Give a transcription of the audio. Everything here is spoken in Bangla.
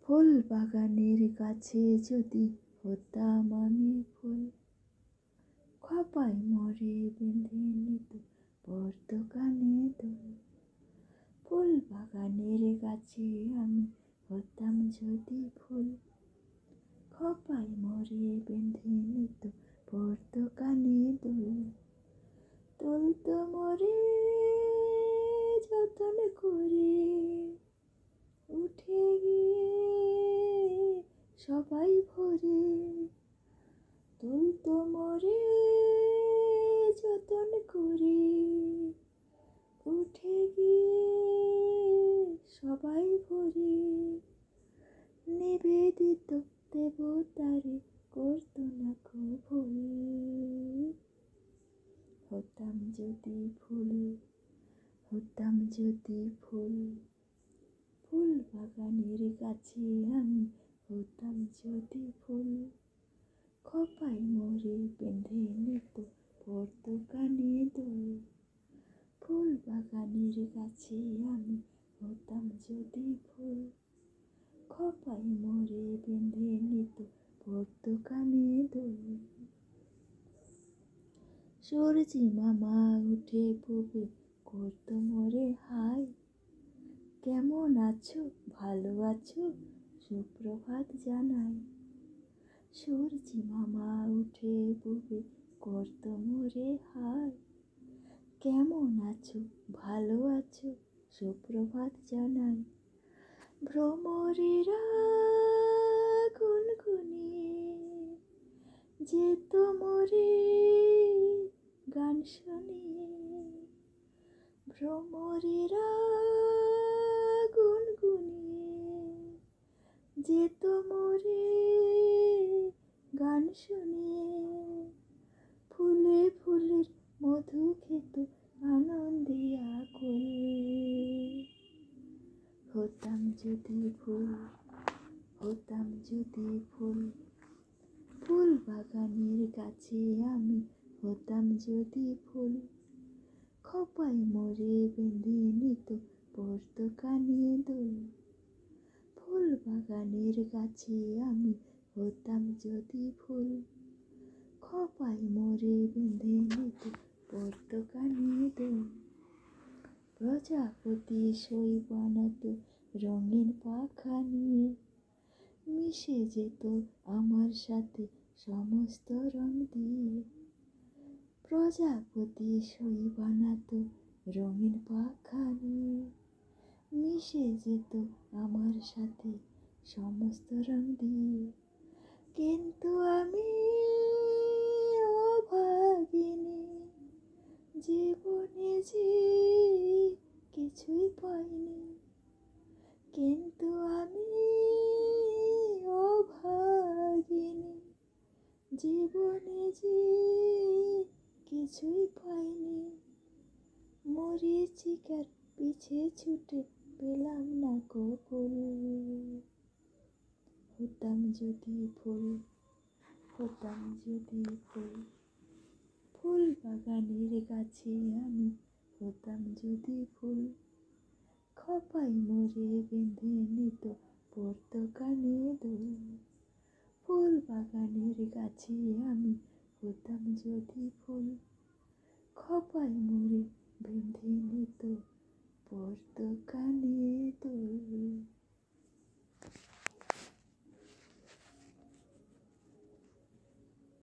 ফুল বাগানের কাছে যদি হতাম আমি ফুল, খপায় মরে বেঁধে নিত পর্তকানে দোল। ফুল বাগানের কাছে আমি হতাম যদি ফুল, খপায় মরে বেঁধে নিত পর্তকানে দোল। তুলতো মরে যতন করে, উঠে গিয়ে সবাই ভরে। তুলতো মরে যতন করে, উঠে গিয়ে সবাই ভরে। নিবেদিত দেবতারে করতো না কো ভুল, হতাম যদি ফুল, হতাম যদি ফুল। ফুল বাগানের কাছে আমি হতাম যদি ফুল, খপায় মরে বেঁধে নিত পর্তকানে দোল। ফুল বাগানের কাছে আমি হতাম যদি ফুল, খপায় মরে বেঁধে নিত পর্তকানে দোল। সূর্যি মামা উঠে পূবে করতো মোরে হাই, কেমন আছো ভালো আছো সুপ্রভাত জানাই। সূর্যি মামা উঠে পূবে করতো মোরে হাই, কেমন আছো ভালো আছো সুপ্রভাত জানাই। ভ্রমরেরা গুনগুনিয়ে যেত মোরে গান শুনিয়ে। ভ্রমরেরা গুনগুনিয়ে যেত মোরে গান শুনিয়ে। ফুলে ফুলের মধু খেত আনন্দে আকুল, হতাম যদি ফুল, হতাম যদি ফুল। ফুল বাগানের কাছে আমি হতাম যদি ফুল, খপায় মরে বেঁধে নিত পর্তকানে দোল। ফুল বাগানের কাছে আমি হতাম যদি ফুল, খপায় মরে বেঁধে নিত পর্তকানে দোল। প্রজাপতি সই বানাতো রঙিন পাখা নিয়ে, মিশে যেত আমার সাথে সমস্ত রং দিয়ে। প্রজাপতি সই বানাতো রঙিন পাখা নিয়ে, মিশে যেত আমার সাথে সমস্ত রং দিয়ে। কিন্তু আমি অভাগিনী, জীবনে যে কিছুই পাইনি। কিন্তু আমি অভাগিনী, জীবনে যে কিছুই পাইনি। মরীচিকার পিছে ছুটে পেলাম না কো কুল, হতাম যদি ফুল, হতাম যদি ফুল। ফুল বাগানের কাছে আমি হতাম যদি ফুল, খপায় মরে বেঁধে নিত পর্তকানে দোল। ফুল বাগানের কাছে আমি হতাম যদি ফুল, খপায় মরে বেঁধে নিত পর্তকানে দোল।